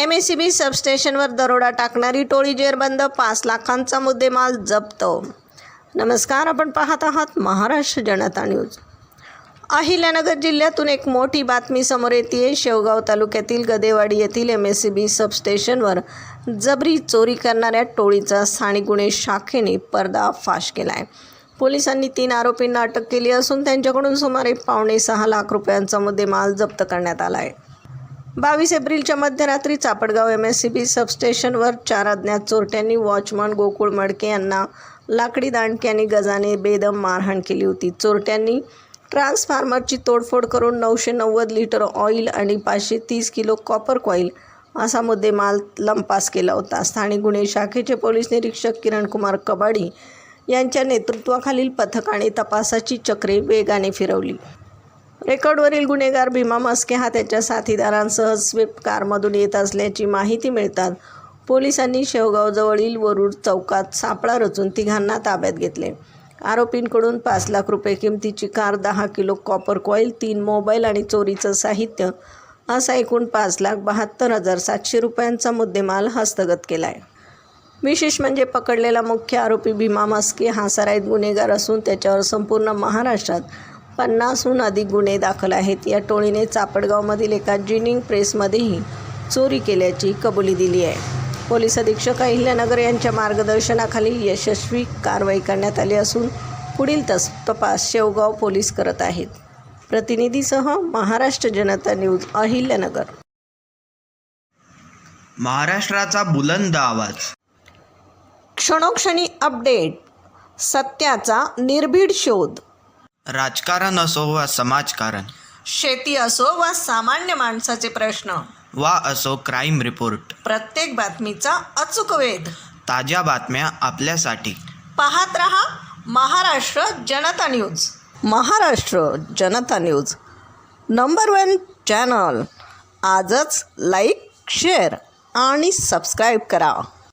MSCB सबस्टेशनवर दरोडा टाकणारी टोळी जेरबंद, 5 लाखांचा मुद्देमाल जप्त. नमस्कार, आपण पाहत आहात महाराष्ट्र जनता न्यूज. अहिल्यानगर जिल्ह्यातून एक मोठी बातमी समोर येते. शेवगाव तालुक्यातील गदेवाडी येथील MSCB सबस्टेशनवर जबरी चोरी करणाऱ्या टोळीचा स्थानिक गुन्हे शाखेने पर्दाफाश केला आहे. पोलिसांनी 3 आरोपींना अटक केली असून त्यांच्याकडून सुमारे 5.25 लाख रुपयांचा मुद्देमाल जप्त करण्यात आला आहे. 22 एप्रिलच्या मध्यरात्री चापडगाव MSCB सबस्टेशनवर 4 अज्ञात चोरट्यांनी वॉचमन गोकुळ मडके यांना लाकडी दांडक्याने गजाने बेदम मारहाण केली होती. चोरट्यांनी ट्रान्सफॉर्मरची तोडफोड करून 990 लिटर ऑइल आणि 530 किलो कॉपर कॉईल असा मुद्देमाल लंपास केला होता. स्थानिक गुन्हे शाखेचे पोलीस निरीक्षक किरण कुमार कबाडी यांच्या नेतृत्वाखालील पथकाने तपासाची चक्रे वेगाने फिरवली. रेकॉर्डवरील गुन्हेगार भीमा मस्के हा त्याच्या साथीदारांसह स्विफ्ट कारमधून येत असल्याची माहिती मिळतात पोलिसांनी शेवगावजवळील वरुड चौकात सापळा रचून तिघांना ताब्यात घेतले. आरोपींकडून 5 लाख रुपये किमतीची car, 10 kilo copper coil, 3 mobile आणि चोरीचं साहित्य असा एकूण 5,72,700 रुपयांचा मुद्देमाल हस्तगत केला आहे. विशेष म्हणजे पकडलेला मुख्य आरोपी भीमा मस्के हा सराईत गुन्हेगार असून त्याच्यावर संपूर्ण महाराष्ट्रात 50हून अधिक गुन्हे दाखल आहेत. या टोळीने चापडगावमधील एका जिनिंग प्रेसमध्येही चोरी केल्याची कबुली दिली आहे. पोलीस अधीक्षक अहिल्यानगर यांच्या मार्गदर्शनाखाली यशस्वी कारवाई करण्यात आली असून पुढील तपास शेवगाव पोलीस करत आहेत. प्रतिनिधीसह महाराष्ट्र जनता न्यूज, अहिल्यानगर. महाराष्ट्राचा बुलंद आवाज, क्षणोक्षणी अपडेट, सत्याचा निर्भीड शोध. राजकारण असो वा समाजकारण, शेती असो वा सामान्य माणसाचे प्रश्न, वा असो क्राईम रिपोर्ट, प्रत्येक बातमीचा अचूक वेध. ताज्या बातम्या आपल्यासाठी. पाहत रहा महाराष्ट्र जनता न्यूज. महाराष्ट्र जनता न्यूज नंबर 1 चॅनल. आजच लाईक, शेअर आणि सबस्क्राईब करा.